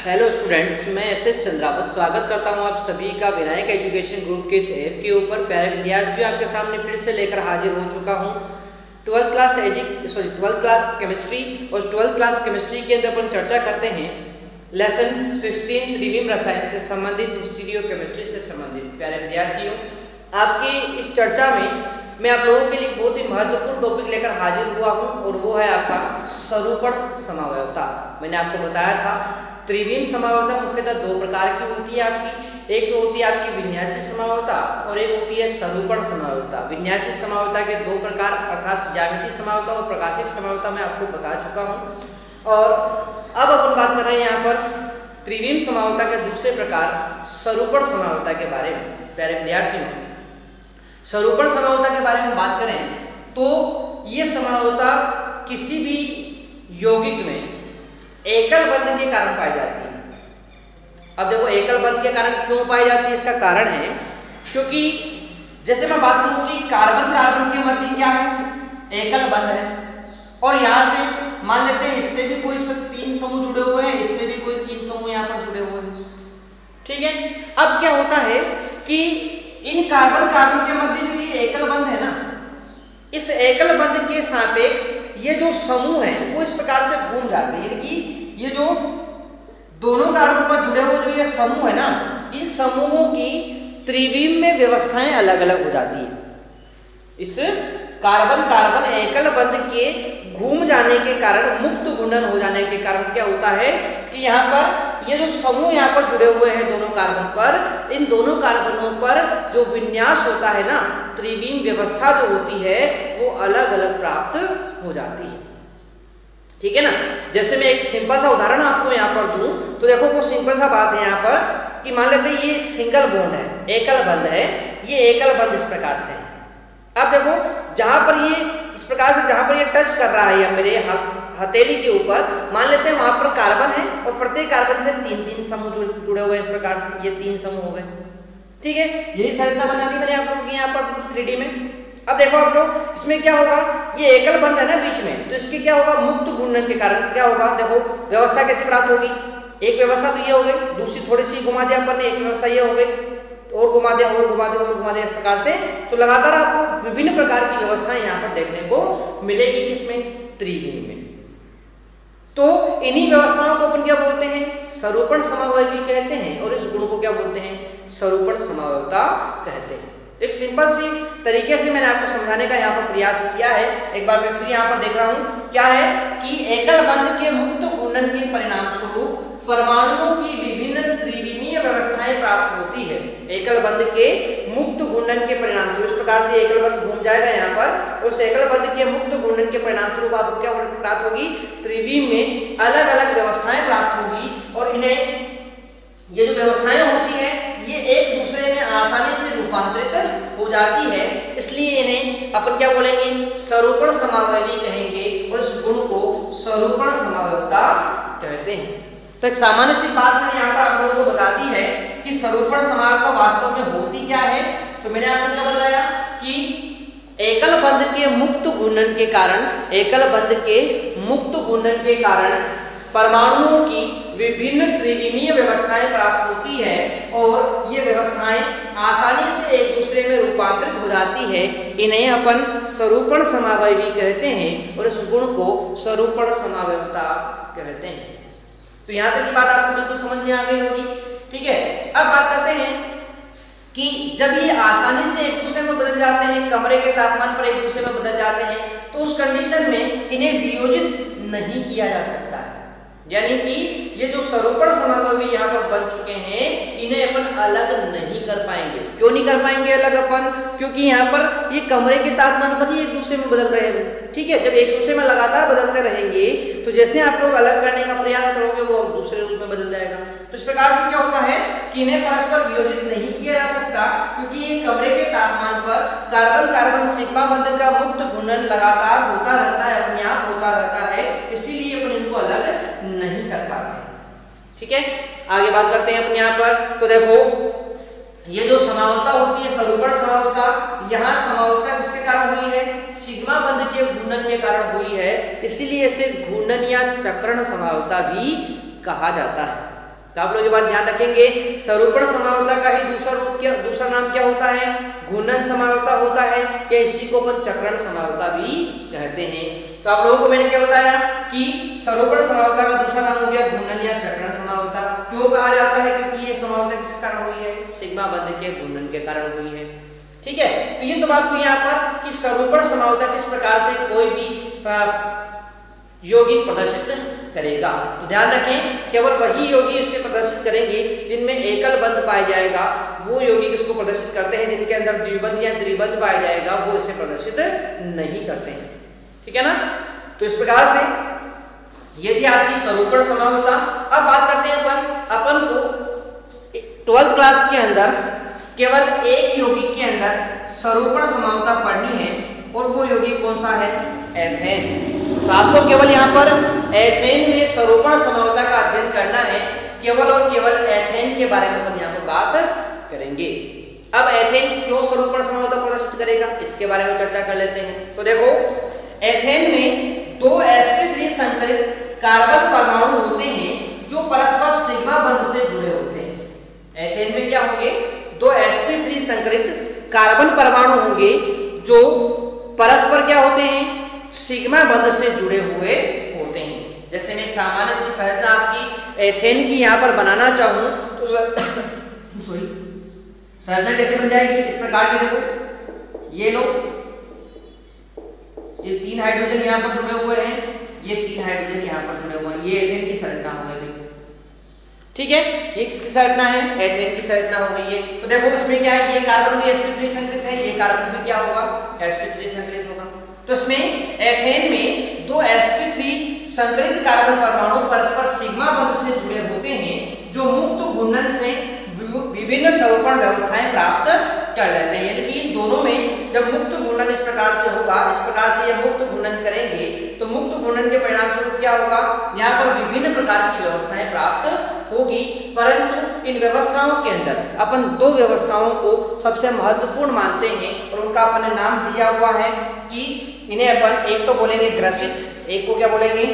Hello students, मैं S Chandrawat स्वागत करता हूं आप सभी का विनायक एजुकेशन ग्रुप के इस ऐप के ऊपर। प्यारे विद्यार्थियों, आपके सामने फिर से लेकर हाजिर हो चुका हूं 12th क्लास केमिस्ट्री। और 12th क्लास केमिस्ट्री के अंदर अपन चर्चा करते हैं लेसन 16 त्रिविम रसायन से संबंधित, स्टीरियो केमिस्ट्री से संबंधित। प्यारे विद्यार्थियों, आपके इस चर्चा में मैं आप लोगों के लिए बहुत ही महत्वपूर्ण टॉपिक लेकर हाजिर हुआ हूं और वो है आपका सरूपण समवायवता। मैंने आपको बताया था त्रिविम समवायवता मुख्यतः दो प्रकार की होती है आपकी। एक तो होती है आपकी विन्यासी समवायवता और एक होती है सरूपण समवायवता। विन्यासी समवायवता के दो प्रकार अर्थात ज्यामितीय समवायवता और प्रकाशिक समवायवता मैं आपको बता चुका हूँ। और अब अपन बात कर रहे हैं यहाँ पर त्रिविम समवायवता के दूसरे प्रकार सरूपण समवायवता के बारे में। प्यारे विद्यार्थियों, सरूपण समवायवता के बारे में बात करें तो ये समवायवता किसी भी यौगिक में एकल बंध के कारण पाई जाती है। अब देखो, एकल बंध के कारण क्यों पाई जाती है, इसका कारण है क्योंकि जैसे मैं बात करूं कि कार्बन कार्बन के मध्य क्या है, एकल बंध है। और यहां से मान लेते हैं इससे भी कोई 3 समूह जुड़े हुए हैं, इससे भी कोई 3 समूह यहाँ पर जुड़े हुए हैं। ठीक है, अब क्या होता है कि इन कार्बन कार्बन के मध्य जो ये एकल बंध है ना, इस एकल बंध के सापेक्ष ये जो समूह है वो इस प्रकार से घूम जाते हैं। यानी कि ये जो दोनों कार्बन पर जुड़े हुए जो ये समूह है ना, इस समूहों की त्रिविम में व्यवस्थाएं अलग अलग हो जाती है। इस कार्बन कार्बन एकल बंध के घूम जाने के कारण, मुक्त घूर्णन हो जाने के कारण क्या होता है कि यहाँ पर ये जो समूह यहाँ पर जुड़े हुए हैं दोनों कार्बन पर, इन दोनों कार्बनों पर जो विन्यास होता है ना, त्रिविम व्यवस्था जो होती है वो अलग अलग प्राप्त हो जाती है। ठीक है ना। जैसे मैं एक सिंपल सा उदाहरण आपको यहाँ पर दूं तो देखो, वो सिंपल सा बात है यहाँ पर कि मान लेते हैं ये सिंगल बॉन्ड है, एकल बंध है। ये एकल बंध इस प्रकार से है। अब देखो, जहां पर ये इस प्रकार से जहां पर ये टच कर रहा है या मेरे हथेली के ऊपर, मान लेते हैं वहां पर कार्बन है और प्रत्येक कार्बन से 3-3 समूह जुड़े हुए हैं। इस प्रकार से ये 3 समूह हो गए। ठीक है, यही संरचना बना दी मैंने आप लोगों की यहाँ पर 3D में। अब देखो आप लोग, इसमें क्या होगा, ये एकल बंध है ना बीच में, तो इसके क्या होगा, मुक्त घूर्णन के कारण क्या होगा, देखो व्यवस्था कैसे प्राप्त होगी। एक व्यवस्था तो ये हो गई, दूसरी थोड़ी सी घुमा दिया अपन ने, एक व्यवस्था ये हो गई, और घुमा दिया और घुमा दिया और घुमा दिया, इस प्रकार से। तो लगातार आपको विभिन्न प्रकार की व्यवस्थाएं यहाँ पर देखने को मिलेगी। किसमें, त्रिविम में। तो इन्हीं व्यवस्थाओं को अपन क्या बोलते हैं, सरूपण समवायवी कहते हैं। और इस गुण को क्या बोलते हैं, सरूपण समवायवता कहते हैं। एक सिंपल सी तरीके से मैंने आपको समझाने का यहाँ पर प्रयास किया है। एक बार मैं फिर यहाँ पर देख रहा हूँ, क्या है कि एकल बंध के मुक्त घूर्णन के परिणाम स्वरूप परमाणुओं की विभिन्न त्रिविमीय व्यवस्थाएं प्राप्त होती है। एकल बंध के मुक्त घूर्णन के परिणाम स्वरूप इस प्रकार से एकल बंध घूम जाएगा यहाँ पर, और उस एकल बंध के मुक्त घूर्णन के परिणाम स्वरूप आपको क्या प्राप्त होगी, त्रिविम में अलग अलग व्यवस्थाएं प्राप्त होगी। और इन्हें ये जो व्यवस्थाएं होती है ये एक दूसरे में आसानी से रूपांतरित हो जाती है, इसलिए इन्हें अपन क्या बोलेंगे, सरूपण समवायवी कहेंगे। और इस गुण को सरूपण समवायवता कहते हैं। तो एक सामान्य सी बात मैंने यहाँ पर आप लोगों को बता दी है कि सरूपण समवायवता वास्तव में होती क्या है। तो मैंने आपको क्या बताया कि एकल बंध के मुक्त घूर्णन के कारण, एकल बंध के मुक्त घूर्णन के कारण परमाणुओं की विभिन्न त्रिविमीय व्यवस्थाएं प्राप्त होती है और ये व्यवस्थाएं आसानी से एक दूसरे में रूपांतरित हो जाती है। इन्हें अपन सरूपण समवायवी कहते हैं और इस गुण को सरूपण समवायवता कहते हैं। तो यहाँ तक की बात आपको बिल्कुल समझ में आ गई होगी। ठीक है, अब बात करते हैं कि जब ये आसानी से एक दूसरे में बदल जाते हैं, कमरे के तापमान पर एक दूसरे में बदल जाते हैं, तो उस कंडीशन में इन्हें वियोजित नहीं किया जा सकता है। यानी कि ये जो सरूपण समवायवी यहाँ पर बन चुके हैं, इन्हें अपन अलग नहीं कर पाएंगे। क्यों नहीं कर पाएंगे अलग अपन, क्योंकि यहाँ पर ये कमरे के तापमान पर ही एक दूसरे में बदल रहे हैं। ठीक है, जब एक दूसरे में लगातार बदलते रहेंगे तो जैसे आप लोग अलग करने का प्रयास करोगे वो दूसरे रूप में बदल जाएगा। तो इस प्रकार से क्या होता है कि इन्हें परस्पर वियोजित नहीं किया जा सकता, क्योंकि ये कमरे के तापमान पर कार्बन कार्बन सिग्मा बंध का मुक्त घूर्णन लगातार होता रहता है, अपने आप होता रहता है, इसीलिए अपन इनको अलग नहीं कर पाते। ठीक है, आगे बात करते हैं अपन यहाँ पर। तो देखो, ये जो समवायवता होती है सरूपण समवायवता, यहाँ समवायवता किसके कारण हुई है, सिग्मा बंध के घूर्णन के कारण हुई है, इसीलिए इसे घूर्णन या चक्रण समवायवता भी कहा जाता है। तो आप लोग ये बात ध्यान रखेंगे, सरूपण समावता का ही दूसरा नाम क्या होता है? घूर्णन समावता होता है, या इसी को अपन चक्रण समावता भी कहते हैं। तो आप लोगों को मैंने क्या बताया कि सरूपण समावता का दूसरा नाम हो गया घूर्णन या चक्रण समावता। क्यों कहा जाता है? क्योंकि ये समावता किस कारण हुई है? सिग्मा बंध के घूर्णन के कारण हुई है। ठीक है, तो ये तो बात हुई यहाँ पर कि सरूपण समावता किस प्रकार से कोई भी यौगिक प्रदर्शित करेगा। तो ध्यान रखें, केवल वही यौगिक इसे प्रदर्शित करेंगे जिनमें एकल बंध पाया जाएगा, वो यौगिक इसको प्रदर्शित करते हैं। जिनके अंदर द्विबंध या त्रिबंध पाया जाएगा वो इसे प्रदर्शित नहीं करते हैं। ठीक है ना? तो इस प्रकार से ये थी आपकी सरूपण समावता। अब बात करते हैं अपन को 12th क्लास के अंदर केवल एक यौगिक के अंदर सरूपण समावता पढ़नी है, और वो यौगिक कौन सा है? एथेन। तो आपको केवल यहाँ पर एथेन में सरूपण समावता का अध्ययन करना है, केवल और केवल एथेन के बारे में अपन यहाँ पर बात करेंगे। अब एथेन क्यों सरूपण समावता प्रदर्शित करेगा, इसके बारे में चर्चा कर लेते हैं। तो देखो, एथेन में 2 sp3 संकरित कार्बन परमाणु होते हैं जो परस्पर सिग्मा बंध से जुड़े होते हैं। एथेन में क्या होंगे? 2 sp3 संकरित कार्बन परमाणु होंगे जो परस्पर क्या होते हैं? सिग्मा बंध से जुड़े हुए होते हैं। जैसे मैं एक सामान्य सी संरचना आपकी एथेन की यहाँ पर बनाना चाहूँ तो संरचना कैसे बन जाएगी? इस प्रकार की। देखो, ये लो, ये 3 हाइड्रोजन यहाँ पर जुड़े हुए हैं, ये 3 हाइड्रोजन यहाँ पर जुड़े हुए हैं, ये एथेन की संरचना हो गई। ठीक है, ये किसकी संरचना है? एथेन की संरचना हो गई है। तो देखो इसमें क्या है, ये कार्बन भी sp3 संकरित है, ये कार्बन भी क्या होगा? sp3 संकरित होगा। तो इसमें एथेन में 2 sp3 संकरित कार्बन परमाणु परस्पर सिग्मा बंध से जुड़े होते हैं, जो मुक्त घूर्णन से विभिन्न सरूपण व्यवस्थाएं प्राप्त कर लेते हैं। यानी कि इन दोनों में जब मुक्त घूर्णन इस प्रकार से होगा, इस प्रकार से ये मुक्त घूर्णन करेंगे, तो मुक्त घूर्णन के परिणाम स्वरूप क्या होगा? यहाँ पर विभिन्न प्रकार की व्यवस्थाएं प्राप्त होगी। परंतु इन व्यवस्थाओं के अंदर अपन 2 व्यवस्थाओं को सबसे महत्वपूर्ण मानते हैं, और उनका अपन ने नाम दिया हुआ है कि इन्हें अपन एक तो बोलेंगे ग्रसित, एक को क्या बोलेंगे?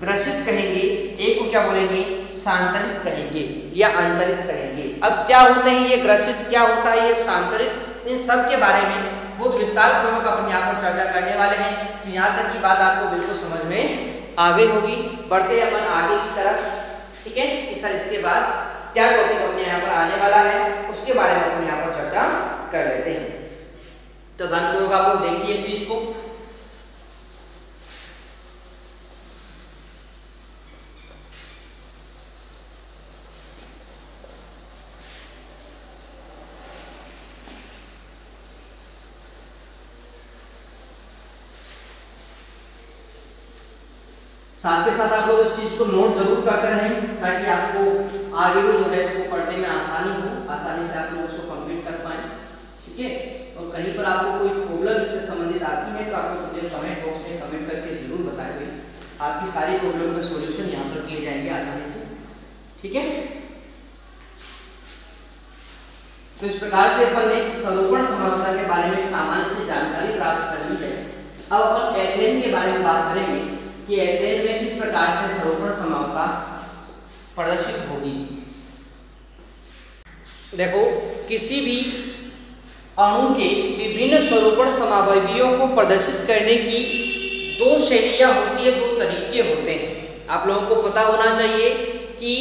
ग्रसित कहेंगे, एक को क्या बोलेंगे? सांतरित कहेंगे या आंतरित कहेंगे। अब क्या होते हैं ये ग्रसित, क्या होता है ये सांतरित, इन सब के बारे में बहुत विस्तार पूर्वक अपन यहाँ पर चर्चा करने वाले हैं। तो यहाँ तक की बात आपको बिल्कुल समझ में आ गई होगी। बढ़ते हैं अपन आगे की तरफ। ठीक है, कि सर इसके बाद क्या टॉपिक अपने यहाँ पर आने वाला है, उसके बारे में अपन यहाँ पर चर्चा कर लेते हैं। तो ध्यानपूर्वक आप लोग देखिए इस चीज को। साथ के साथ आप लोग इस चीज को नोट जरूर करते रहें, ताकि आपको आगे भी जो है इसको पढ़ने में आसानी हो, आसानी से आप लोग इसको कंप्लीट कर पाएं। ठीक है, और कहीं पर आपको कोई प्रॉब्लम इससे संबंधित आती है तो आपको मुझे कमेंट बॉक्स में कमेंट करके जरूर बताएं। आपकी सारी प्रॉब्लम का सॉल्यूशन यहाँ पर किए जाएंगे आसानी से। ठीक है, तो इस प्रकार से अपन ने सरूपण समावता के बारे में सामान्य से जानकारी प्राप्त कर ली है। अब अपन एथेन के बारे में बात करेंगे कि एथेन में किस प्रकार से सरूपण समावता प्रदर्शित होगी। देखो, किसी भी अणु के विभिन्न सरूपण समावयवियों को प्रदर्शित करने की 2 शैलियां होती है, 2 तरीके होते हैं। आप लोगों को पता होना चाहिए कि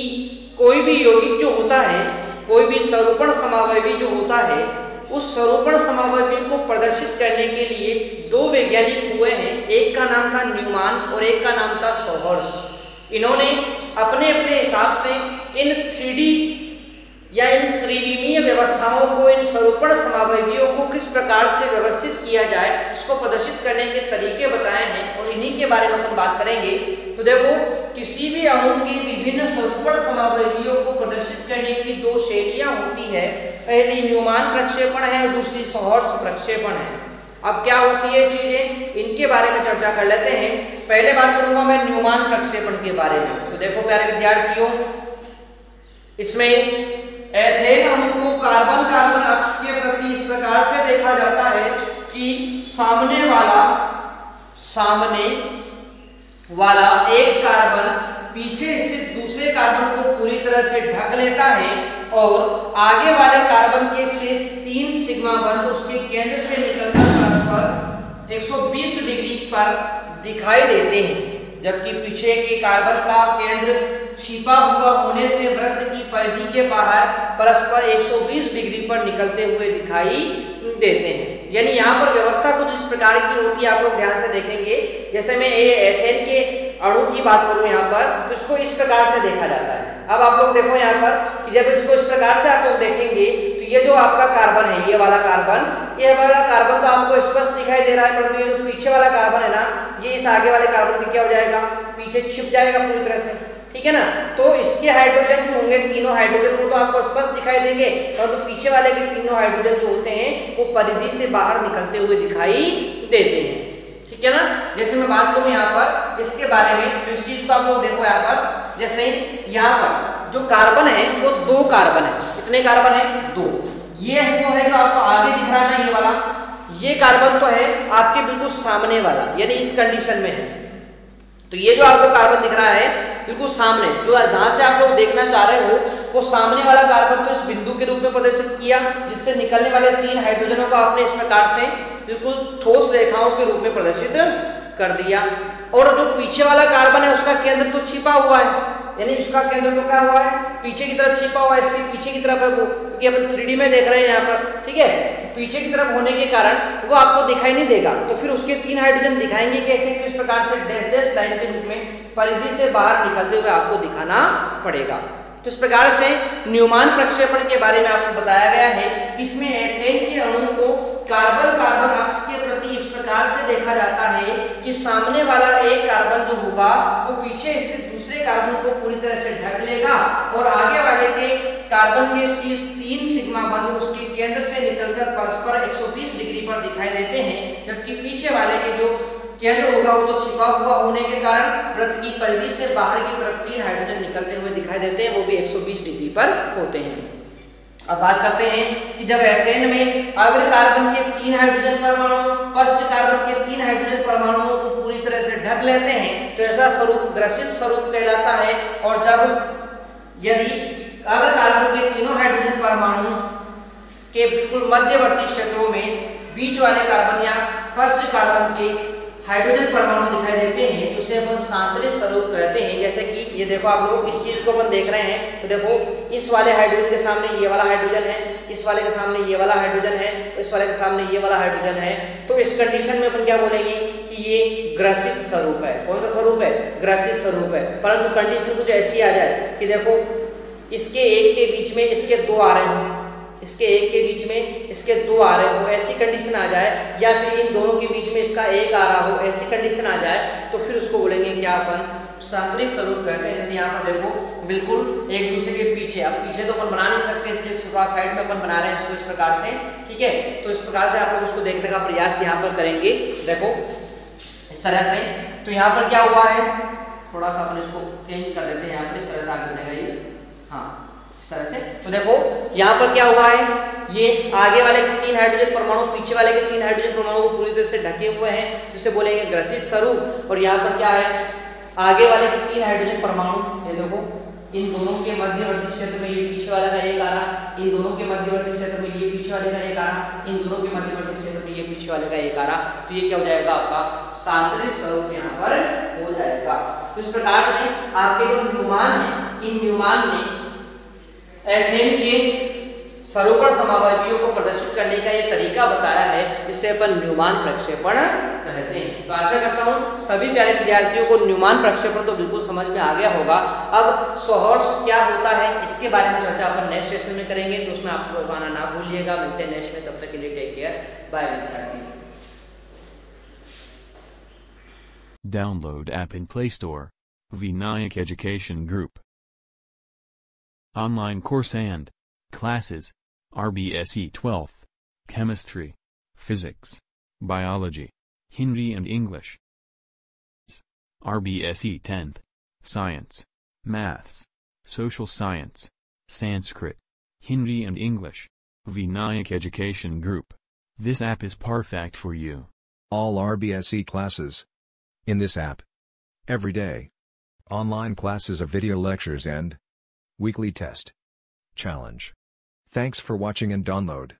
कोई भी यौगिक जो होता है, कोई भी सरूपण समावयवी जो होता है, उस सरूपण समावयवी को प्रदर्शित करने के लिए 2 वैज्ञानिक हुए हैं। एक का नाम था न्यूमान और एक का नाम था सोहर्स। इन्होंने अपने अपने हिसाब से इन 3D या इन त्रिविमीय व्यवस्थाओं को, इन सरूपण समावयवियों को किस प्रकार से व्यवस्थित किया जाए, इसको प्रदर्शित करने के तरीके बताए हैं, और इन्हीं के बारे में हम बात करेंगे। तो देखो, किसी भी अणु की विभिन्न सरूपण समावयवियों को प्रदर्शित करने की 2 शैलियां होती है। पहली न्यूमान प्रक्षेपण है और दूसरी सोहर्स प्रक्षेपण है। अब क्या होती है चीजें, इनके बारे में चर्चा कर लेते हैं। पहले बात करूंगा मैं न्यूमान प्रक्षेपण के बारे में। तो देखो प्यारे विद्यार्थियों, इसमें एथेन अणु को कार्बन कार्बन अक्ष के प्रति इस प्रकार से देखा जाता है कि सामने वाला एक कार्बन पीछे स्थित दूसरे कार्बन को पूरी तरह से ढक लेता है और आगे वाले कार्बन के शेष 3 सिग्मा बंध उसके केंद्र से निकलकर परस्पर 120 डिग्री पर दिखाई देते हैं, जबकि पीछे के कार्बन का केंद्र छिपा हुआ होने से वृत्त की परिधि के बाहर परस्पर 120 डिग्री पर निकलते हुए दिखाई देते हैं। यानी यहाँ पर व्यवस्था कुछ इस प्रकार की होती है, आप लोग ध्यान से देखेंगे। जैसे मैं एथेन के अणु की बात करूं यहाँ पर, तो इसको इस प्रकार से देखा जाता है। अब आप लोग देखो यहाँ पर कि जब इसको इस प्रकार से आप लोग देखेंगे तो ये जो आपका कार्बन है, ये वाला कार्बन तो आपको स्पष्ट दिखाई दे रहा है, परंतु ये जो पीछे वाला कार्बन है ना, ये इस आगे वाले कार्बन की क्या हो जाएगा, पीछे छिप जाएगा पूरी तरह से, ठीक है ना। तो इसके हाइड्रोजन जो होंगे, तीनों हाइड्रोजन, वो तो आपको स्पष्ट दिखाई देंगे, परंतु तो पीछे वाले के तीनों हाइड्रोजन जो होते हैं वो परिधि से बाहर निकलते हुए दिखाई देते हैं, ठीक है ना। जैसे मैं बात करूं यहाँ पर इसके बारे में, तो इस चीज को आप लोग देखो यहाँ पर, जैसे यहाँ पर जो कार्बन है वो 2 कार्बन है। कितने कार्बन है? 2। ये जो है जो आपको आगे दिख रहा है ना, ये वाला, ये कार्बन तो है आपके बिल्कुल सामने वाला, यानी इस कंडीशन में है। तो ये जो आपको कार्बन दिख रहा है बिल्कुल सामने, जो जहां से आप लोग देखना चाह रहे हो, वो सामने वाला कार्बन तो इस बिंदु के रूप में प्रदर्शित किया, जिससे निकलने वाले 3 हाइड्रोजनों को आपने इस प्रकार से बिल्कुल ठोस रेखाओं के रूप में प्रदर्शित कर दिया। और जो पीछे वाला कार्बन है उसका केंद्र तो छिपा हुआ है, यानी उसका केंद्र तो क्या हुआ है, पीछे की तरफ छिपा हुआ है, इसके पीछे की तरफ है वो, क्योंकि अपन 3D में देख रहे हैं यहाँ पर, ठीक है। पीछे की तरफ होने के कारण वो आपको दिखाई नहीं देगा, तो फिर उसके 3 हाइड्रोजन दिखाएंगे कैसे, तो इस प्रकार से डैश डैश लाइन के रूप में परिधि से बाहर निकलते हुए आपको दिखाना पड़ेगा। तो इस प्रकार से न्यूमान प्रक्षेपण के बारे में आपको बताया गया है कि इसमें एथेन के अणु को कार्बन कार्बन अक्ष के प्रति इस प्रकार से देखा जाता है कि सामने वाला एक कार्बन जो होगा वो पीछे स्थित दूसरे कार्बन को पूरी तरह से ढक लेगा और आगे वाले के कार्बन के शीर्ष 3 सिग्मा बंध उसके केंद्र से निकलकर परस्पर 120 डिग्री पर दिखाई देते हैं, जबकि पीछे वाले के जो केंद्र होगा वो तो छिपा हुआ होने के कारण वृत्त की परिधि से बाहर की तरफ 3 हाइड्रोजन निकलते हुए दिखाई देते हैं, वो भी 120 डिग्री पर होते हैं। अब बात करते हैं कि जब एथेन में अग्र कार्बन के 3 हाइड्रोजन परमाणु पश्च कार्बन के 3 हाइड्रोजन परमाणुओं को पूरी तरह से ढक लेते हैं, तो ऐसा स्वरूप ग्रसित स्वरूप कहलाता है। और जब यदि अग्र कार्बन के तीनों हाइड्रोजन परमाणु के बिल्कुल मध्यवर्ती क्षेत्रों में बीच वाले कार्बन या पश्च कार्बन के हाइड्रोजन परमाणु दिखाई देते हैं, तो उसे अपन सांतरित स्वरूप कहते हैं। जैसे कि ये देखो आप लोग इस चीज को अपन देख रहे हैं, तो देखो इस वाले हाइड्रोजन के सामने ये वाला हाइड्रोजन है, इस वाले के सामने ये वाला हाइड्रोजन है, इस वाले के सामने ये वाला हाइड्रोजन है। तो इस कंडीशन में अपन क्या बोलेंगे कि ये ग्रसित स्वरूप है। कौन सा स्वरूप है? ग्रसित स्वरूप है। परंतु कंडीशन कुछ ऐसी आ जाए कि देखो इसके एक के बीच में इसके 2 आ रहे हो, इसके एक के बीच में इसके 2 आ रहे हो, ऐसी कंडीशन आ जाए, या फिर इन दोनों के बीच में इसका 1 आ रहा हो, ऐसी कंडीशन आ जाए, तो फिर उसको बोलेंगे क्या अपन सांतरित स्वरूप कहते हैं। जैसे यहाँ पर देखो बिल्कुल एक दूसरे के पीछे, अब पीछे तो अपन बना नहीं सकते, इसलिए थोड़ा साइड में अपन बना रहे हैं इसको इस प्रकार से, ठीक है। तो इस प्रकार से आप लोग उसको देखने का प्रयास यहाँ पर करेंगे, देखो इस तरह से। तो यहाँ पर क्या हुआ है, थोड़ा सा अपन इसको चेंज कर देते हैं, यहाँ पर इस तरह से आगे बढ़ेगा ये, हाँ इस तरह से। तो देखो यहाँ पर क्या हुआ है, ये आगे वाले के 3 हाइड्रोजन परमाणु पीछे वाले के 3 हाइड्रोजन परमाणु को पूरी तरह से ढके हुए हैं, जिसे बोलेंगे ग्रसित स्वरूप। और यहाँ पर क्या है, आगे वाले के 3 हाइड्रोजन परमाणु, ये देखो इन दोनों के मध्यवर्ती क्षेत्र में ये पीछे वाले का 1 आ रहा, इन दोनों के मध्यवर्ती क्षेत्र में ये पीछे वाले का 1 आ रहा, इन दोनों के मध्यवर्ती क्षेत्र में ये पीछे वाले का 1 आ रहा। तो ये क्या हो जाएगा, आपका सांतरित स्वरूप यहाँ पर हो जाएगा। तो इस प्रकार से आपके जो न्यूमान है, इन न्यूमान ने एथेन के सरोपर समावयवियों को प्रदर्शित करने का ये तरीका बताया है, जिसे अपन न्यूमान प्रक्षेपण कहते हैं। तो आशा करता हूँ सभी प्यारे विद्यार्थियों को न्यूमान प्रक्षेपण तो बिल्कुल समझ में आ गया होगा। अब सोहर्स क्या होता है इसके बारे में चर्चा अपन नेक्स्ट सेशन में करेंगे, तो उसमें आप लोग आना ना भूलिएगा। मिलते हैं नेक्स्ट में, तब तक के लिए टेक केयर, बाय विद्यार्थी। Download app in Play Store. Vinayak Education Group. Online course and classes. RBSE 12th, Chemistry, Physics, Biology, Hindi and English. RBSE 10th, Science, Maths, Social Science, Sanskrit, Hindi and English. Vinayak Education Group. This app is perfect for you. All RBSE classes. In this app. Every day. Online classes of video lectures and weekly test challenge. Thanks for watching and download.